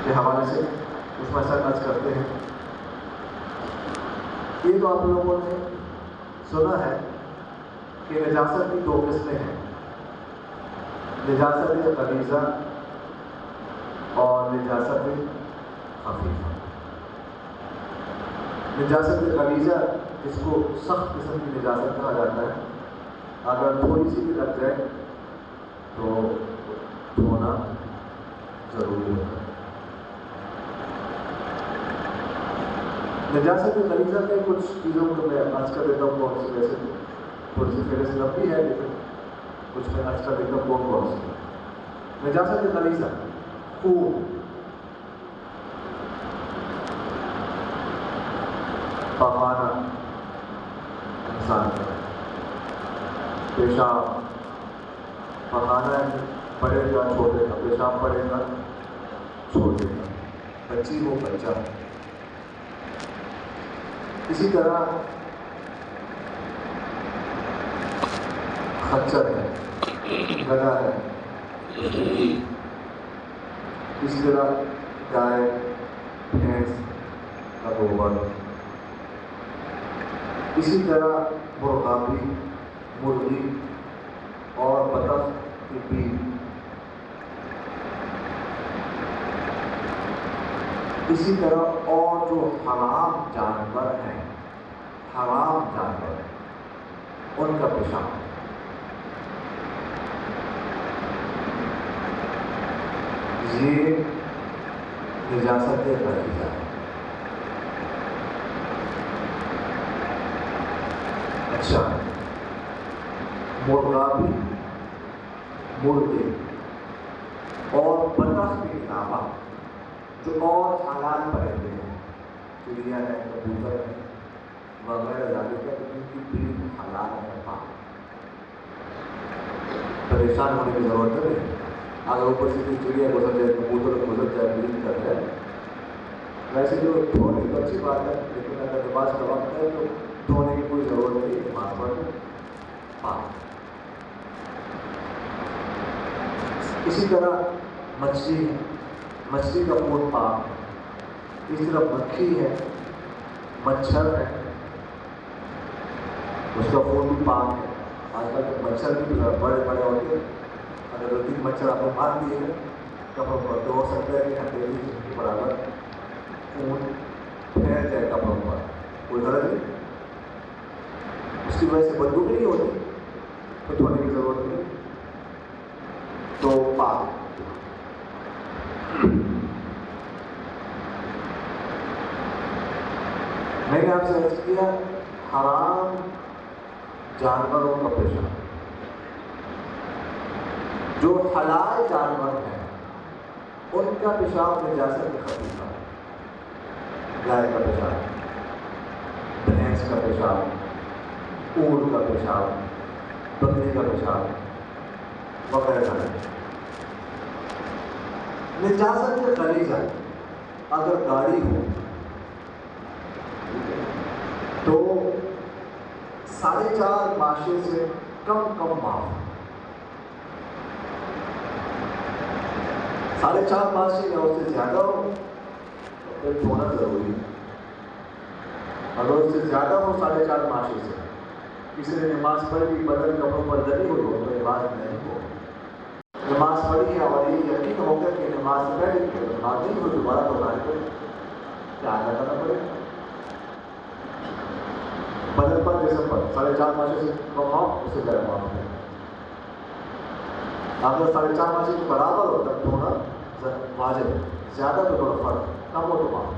کے حوالے سے اس مسئلہ عرض کرتے ہیں. یہ تو آپ لوگوں نے سنا ہے کہ نجاست کی 2 قسمیں ہیں، نجاست غلیظہ اور نجاست خفیفہ. نجاست غلیظہ جس کو سخت قسم کی نجاست کہا جاتا ہے، اگر تھوڑی سی بھی لگ جائے تو دھونا ضروری ہوتا ہے. نجاست غلیظہ میں کچھ چیزوں کو میں عرض کر دیتا ہوں کون سی، ویسے تھوڑی سی فہرست لمبی ہے لیکن کچھ میں عرض کر دیتا ہوں کون سی. نجاست غلیظہ: خون، پخانہ انسان کا، پیشاب، پخانہ پڑے گا چھوٹے گا، پیشاب پڑے گا چھوٹے گا، بچی ہو بچہ. اسی طرح خچر ہے، گدھا ہے، اس طرح گائے بھینس کا گوبر، اسی طرح مرغابی، مرغی اور بطخ کی پیل، اسی طرح اور جو حرام جانور ہیں، حرام جانور ان کا پیشاب. یہ نجاست غلیظہ ہے. اچھا، مرغابی، مرغے اور بطخ کے علاوہ جو اور حلال پرندے ہیں، چڑیا ہے، کبوتر ہے وغیرہ ذالک، ان کی بھی حلال ہے. پریشان ہونے کی ضرورت نہیں. اگر اوپر سے کوئی چڑیا گزر جائے، کبوتر گزر جائے، بلند کر جائے، ویسے جو دھونے تو اچھی بات ہے، لیکن اگر نماز کا وقت ہے تو دھونے کی کوئی ضرورت نہیں. نماز پڑھ پاک. اسی طرح مچھلی ہے، مچھلی کا خون پاک. اس طرح مکھی ہے، مچھر ہے، اس کا خون بھی پاک ہے. آج کل کے مچھر بھی بڑے بڑے ہوتے ہیں، اگر 2-3 مچھر آپ کو مار دیے ہیں کپڑوں پر تو ہو سکتا ہے کہ ہتھیلی کے برابر خون پھیل جائے کپڑوں پر، کوئی غرض نہیں. اس کی وجہ سے بدبو بھی نہیں ہوتی تو دھونے کی ضرورت نہیں. تو پاک. میں نے آپ سے عرض کیا حرام جانوروں کا پیشاب. جو حلال جانور ہیں ان کا پیشاب نجاست خفیفہ ہے. گائے کا پیشاب، بھینس کا پیشاب، اونٹ کا پیشاب، بکری کا پیشاب وغیرہ. نجاست غلیظہ: اگر گاڑی ہو تو 4.5 ماشے سے کم معاف. 4.5 ماشے یا اس سے زیادہ ہو تو پھر دھونا ضروری ہے. اگر اس سے زیادہ ہو 4.5 ماشے سے، کسی نے نماز پڑھی، بدن کپڑوں پر دلی ہوئی ہو تو نماز نہیں ہو. نماز پڑھی ہے اور یہ یقین ہو گیا کہ نماز سے پہلے کی نماز نہیں ہو، دوبارہ دہرانے کو کیا ادا کرنا پڑے گا. بدن پر جسم پر 4.5 ماشے سے کم معاف، اس سے زیادہ معاف ہے. اگر 4.5 ماشے کے برابر ہو تب دھونا واجب ہے، زیادہ تو تھوڑا فرق، کم ہو تو معاف.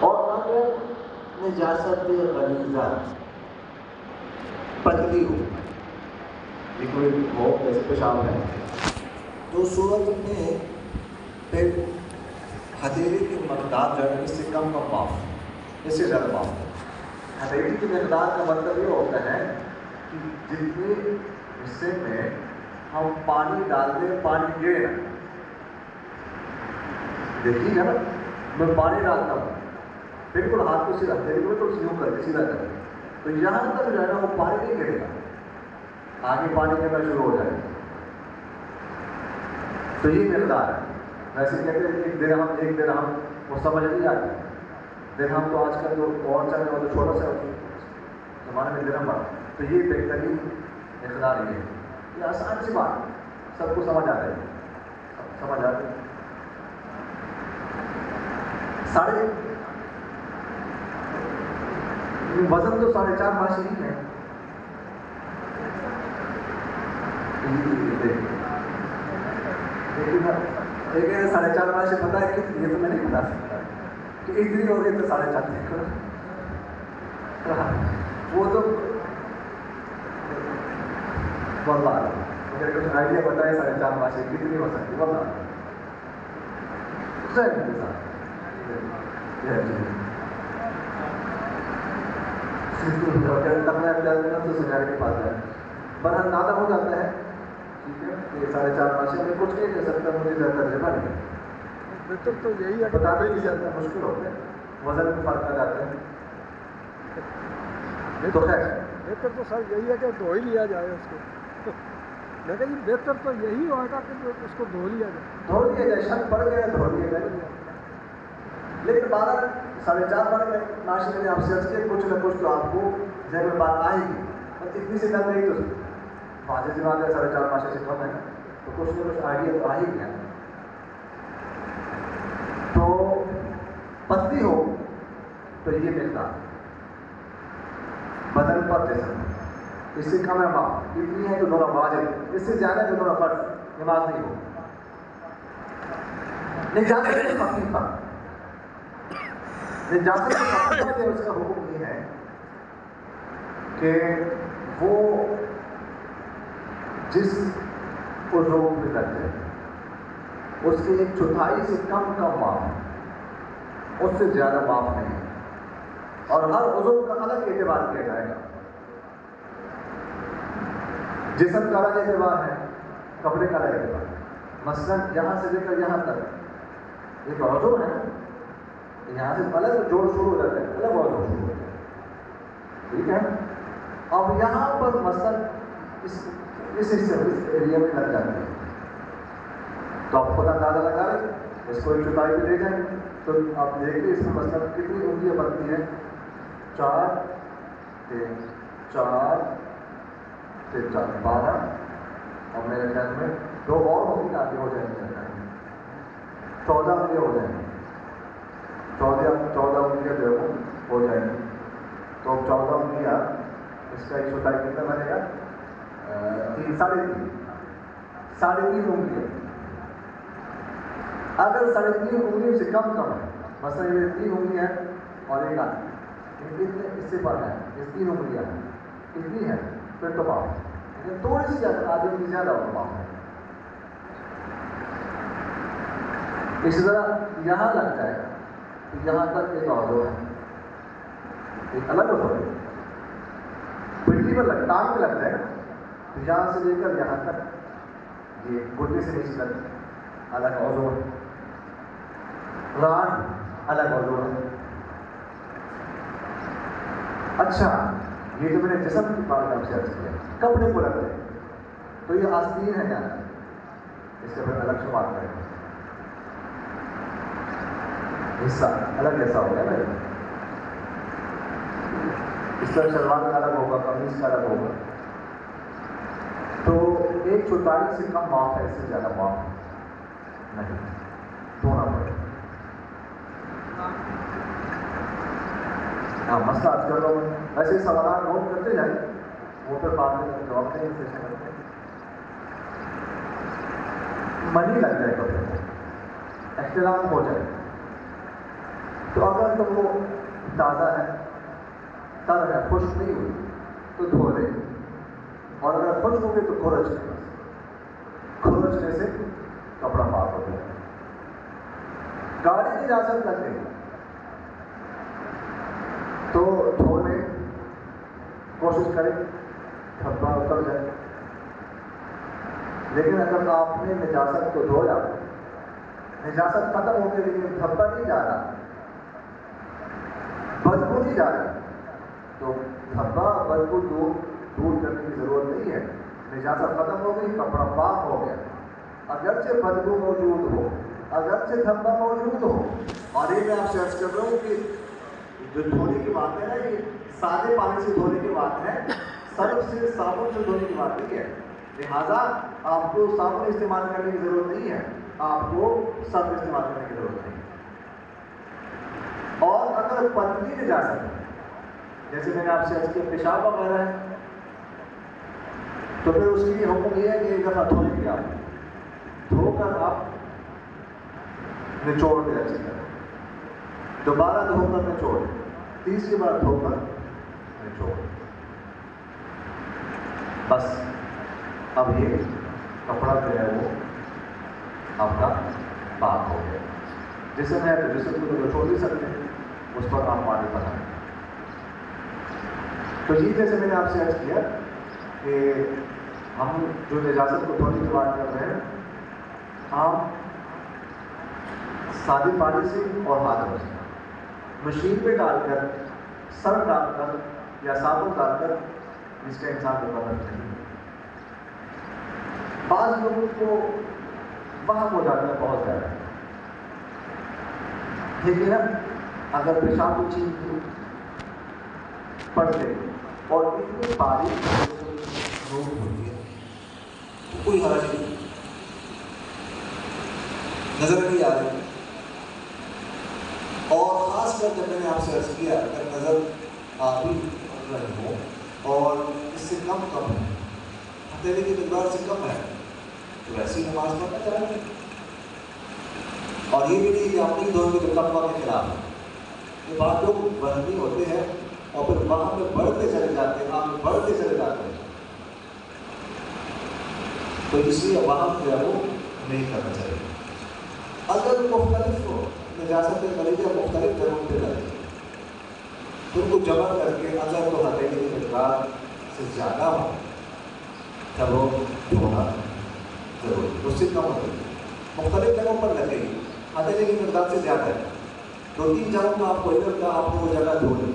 اور اگر نجاست غلیظہ پتلی ہو، لکوڈ ہو جیسے پیشاب ہے، تو صورت میں پھر ہتھیلی کی مقدار جو ہے اس سے کم معاف، اس سے زیادہ معاف. ہتھیلی کی مقدار کا مطلب یہ ہوتا ہے کہ جتنے حصے میں ہم پانی ڈال دیں پانی گرے نا. دیکھیے نا، میں پانی ڈالتا ہوں بالکل ہاتھ کو سیدھا ہتھیلی کو تو یوں کر کے سیدھا کر دیں تو یہاں تک جو ہے نا وہ پانی نہیں گرے گا، آگے پانی گرنا شروع ہو جائے گا. تو یہ مقدار ہے. ویسے کہتے ہیں ایک درہم وہ سمجھ نہیں آتی. درہم تو آج کل جو اور چلنے والا چھوٹا سا زمانے میں درہم بڑا. تو یہ بہترین اقدار یہ ہے. یہ آسان سی بات سب کو سمجھ آ رہی ہے. سمجھ آتی ہے. وزن تو 4.5 ماشی ہی ہے. لیکن 4.5 ماشی پتا ہے کہ یہ تو میں نہیں بتا سکتا کہ اتنی ہو گئی تو 4.5. وہ تو واللہ اگر کچھ آئیڈیا بتائے 4.5 ماشی کتنی ہو سکتی. واللہ پر اندازہ ہو جاتا ہے. ٹھیک ہے یہ 4.5 ماشی میں کچھ نہیں کر سکتا. مجھے زیادہ تجربہ نہیں. بہتر تو یہی ہے کہ بتا نہیں جاتا. مشکل ہوتا ہے. وزن میں فرق آ جاتا ہے. تو خیر بہتر تو سر یہی ہے کہ دھو ہی لیا جائے اس کو. میں کہا بہتر تو یہی ہوگا کہ اس کو دھو لیا جائے. دھو لیا جائے. شک پڑ گیا دھو لیا جائے. لیکن 4.5 ماشی میں نے آپ سرچ کیا کچھ نہ کچھ تو آپ کو ذہن میں بات آئے گی. اور اتنی سی کم نہیں تو واضح سی بات ہے 4.5 ماشی سے کم ہے تو کچھ نہ کچھ آئیڈیا تو آ ہی گیا. تو پتلی ہو تو یہ مقدار بدن پر جسم. اس سے کم ہے معاف. اتنی ہے تو دونوں واجب. اس سے زیادہ جو دونوں فرض نماز نہیں ہو. نجاست سے خفیفہ. نجاست سے خفیفہ سے اس کا حکم یہ ہے کہ وہ جس عضو میں لگ جائے اس کے 1/4 سے کم معاف ہے. اس سے زیادہ معاف نہیں. اور ہر عضو کا الگ اعتبار کیا جائے گا. جسم کا الگ اعتبار ہے. کپڑے کا الگ اعتبار ہے. مثلا یہاں سے لے کر یہاں تک ایک عضو ہے. یہاں سے الگ جوڑ شروع ہو جاتا ہے. الگ عضو شروع ہو جاتا ہے. ٹھیک ہے. اب یہاں پر مثلا اس حصے اس ایریا میں لگ جاتے ہیں تو آپ خود اندازہ لگا لیں. اس کو 1/4 پہ لے جائیں تو آپ دیکھیں اس میں مثلا کتنی انگلیاں بنتی ہیں. 4 3 4 3 4 12. اور میرے خیال میں 2 اور انگلیاں آگے ہو جائیں گی. 14 انگلیاں ہو جائیں گی. 14 انگلیاں جو ہے وہ ہو جائیں گی. تو 14 انگلیاں اس کا 1/4 کتنا بنے گا. 3.5 انگلیاں. اگر 3.5 انگلیوں سے کم ہے مثلا یہ 3 انگلیاں ہیں اور ایک آدمی اس سے بڑھ ہے. یہ 3 انگلیاں ہیں اتنی ہے پھر تو معاف. لیکن تھوڑی سی اگر آدمی کی زیادہ ہو معاف ہے. اسی طرح یہاں لگ جائے گا تو یہاں تک ایک عضو ہے. ایک الگ عضو ہے. پنڈلی پر ٹانگ میں لگ جائے گا تو یہاں سے لے کر یہاں تک یہ گھٹنے سے نیچے تک الگ عضو ہے. ران الگ عضو ہے. اچھا یہ جو میں نے جسم کی بات آپ سے عرض کیا کپڑے کو لگ جائے تو یہ آستین ہے. یہاں اس سے پھر الگ شمار کریں گے. حصہ الگ ایسا ہو گیا نا. اس طرح شلوار کا الگ ہوگا. قمیص کا الگ ہوگا. تو 1/4 سے کم معاف ہے. اس سے زیادہ معاف نہیں. دھونا پڑے. ہاں مسئلہ آج کر رہا ہوں. ایسے سوالات نوٹ کرتے جائیں وہ پھر بعد میں جواب دیں گے. سیشن کرتے ہیں. منی لگ جائے کپڑے کو. اختلاف ہو جائے تو اگر تو وہ تازہ ہے تر ہے خشک نہیں ہوئی تو دھو لے. اور اگر خشک ہو گئی تو کھرچنے سے کپڑا پاک ہو جائے. گاڑی کی اجازت لگ گئی تو دھونے کوشش کریں دھبا اتر جائے. لیکن اگر آپ نے نجاست کو دھویا نجاست ختم ہو گئی لیکن دھبا نہیں جا رہا بدبو نہیں جا رہی تو دھبا بدبو دور کرنے کی ضرورت نہیں ہے. نجاست ختم ہو گئی. کپڑا پاک ہو گیا. اگرچہ بدبو موجود ہو اگرچہ دھبا موجود ہو، اور یہ میں آپ سے عرض کر رہا ہوں کہ جو دھونے کی بات ہے نا، یہ سادے پانی سے دھونے کی بات ہے، صرف سے صابن سے دھونے کی بات نہیں ہے. لہٰذا آپ کو صابن استعمال کرنے کی ضرورت نہیں ہے، آپ کو صرف استعمال کرنے کی ضرورت نہیں. اور اگر پتلی نجاست ہے، جیسے میں نے آپ سے عرض کیا پیشاب وغیرہ ہے، تو پھر اس کی حکم یہ ہے کہ ایک دفعہ دھونے کی آپ دھو کر آپ نچوڑ دیں اچھی طرح، دوبارہ دھو کر نچوڑ، تیسری بار دھو کر نچوڑ. بس اب یہ کپڑا جو ہے وہ آپ کا پاک ہو گیا. جسم ہے تو جسم کو تو چھوڑ نہیں سکتے، اس پر آپ پانی پڑھائیں. تو یہ جیسے میں نے آپ سے عرض کیا کہ ہم جو نجاست کو دھونے کی بات کر رہے ہیں، ہم سادے پانی سے اور ہاتھ سے مشین پہ ڈال کر، سرف ڈال کر یا صابن ڈال کر اس کا انسان کو پتہ نہیں. بعض لوگوں کو وہم ہو جاتا ہے بہت زیادہ، لیکن اگر پیشاب کی چیز پڑتے اور اتنی باریک روک ہوتی ہے تو کوئی حرج نہیں، نظر نہیں آ رہی. اور خاص کر جب میں نے آپ سے عرض کیا اگر نظر آ بھی رہی ہو اور اس سے کم ہے، ہتھیلی کی مقدار سے کم ہے، تو ایسی نماز پڑھنا چاہیے. اور یہ بھی نہیں کہ اپنی دھونے کے تقویٰ کے خلاف ہے. یہ بات لوگ وہمی ہوتے ہیں اور پھر وہاں پہ بڑھتے چلے جاتے ہیں، آگے بڑھتے چلے جاتے ہیں. تو اس لیے وہاں جو ہے وہ نہیں کرنا چاہیے. اگر مختلف ہو نجاست غلیظہ مختلف جگہوں پہ لگے، ان کو جمع کر کے اگر تو ہتھیلی کی مقدار سے زیادہ ہو تب وہ دھونا ضروری، اس سے کم ہو. مختلف جگہوں پر لگے گی، ہتھیلی کی مقدار سے زیادہ ہے، 2-3 جگہوں کا آپ کو ادھر کا آپ کو وہ جگہ دھو لیں،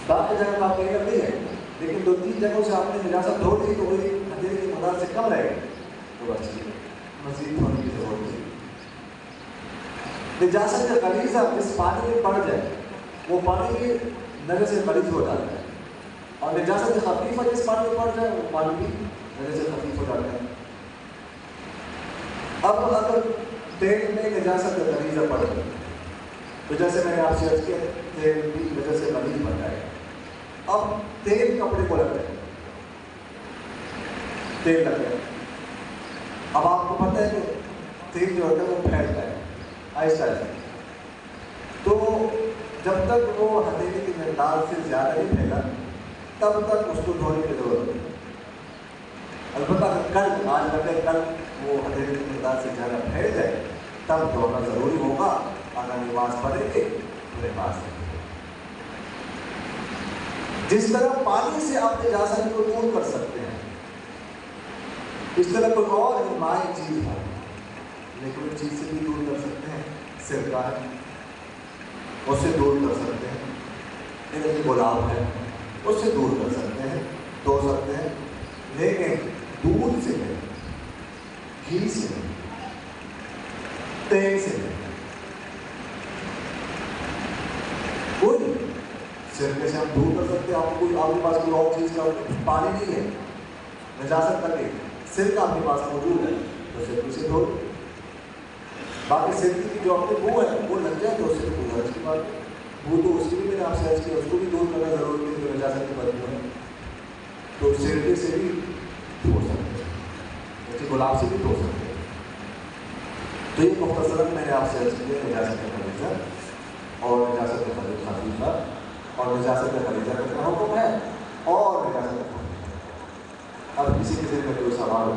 باقی جگہ کا آپ کو ادھر نہیں ہے، لیکن 2-3 جگہوں سے آپ نے نجاست دھو لی تو وہی ہتھیلی کی مقدار سے کم رہے گی، تو بس مزید دھونے کی ضرورت نہیں. نجاست غلیظہ اس پانی میں پڑ جائے، وہ پانی بھی نجس سے غلیظ ہو جاتا ہے، اور نجاست خفیفہ جس پانی میں پڑ جائے وہ پانی بھی نجس سے خفیف ہو جاتا ہے. اب اگر تیل میں نجاست غلیظہ پڑ جائے تو جیسے میں نے آپ سے عرض کیا تیل بھی وجہ سے غلیظ بن جائے. اب تیل کپڑے کو لگ جائے، تیل لگ جائے. اب آپ کو پتہ ہے کہ تیل جو ہوتا ہے وہ پھیلتا ہے آہستہ آہستہ، تو جب تک وہ ہتھیلی کی مقدار سے زیادہ نہیں پھیلا تب تک اس کو دھونے کی ضرورت نہیں. البتہ کل آج لگے کل وہ ہتھیلی کی مقدار سے زیادہ پھیل جائے تب دھونا ضروری ہوگا. اگر نماز پڑھیں گے تو نماز جس طرح پانی سے آپ نجاست کو دور کر سکتے ہیں، اس طرح کوئی اور مائع چیز ہے لیکن اس چیز سے بھی دور کر سکتے ہیں. سرکہ ہے اس سے دور کر سکتے ہیں، ایک گلاب ہے اس سے دور کر سکتے ہیں، دھو سکتے ہیں، لیکن دودھ سے نہیں، گھی سے نہیں، تیل سے نہیں. کوئی سرکے سے ہم دور کر سکتے ہیں. آپ کو آپ کے پاس کوئی اور چیز کا پانی نہیں ہے، نجاست لگے، سرکہ آپ کے پاس موجود ہے تو سرکے سے دھو. باقی سرکے کی جو اپنی بو ہے وہ لگ جائے تو اس سے کوئی حرج کی بات ہے. بو تو اس کی بھی میں نے آپ سے عرض کیا اس کو بھی دور کرنا ضروری ہے جو نجاست کی بدبو ہے، تو سرکے سے بھی دھو سکتے ہیں، جیسے گلاب سے بھی دھو سکتے ہیں. تو یہ مختصراً میں نے آپ سے عرض کیا نجاست غلیظہ اور نجاست خفیفہ اور نجاست غلیظہ کا کیا حکم ہے اور نجاست. اب کسی کے ذہن میں کوئی سوال ہو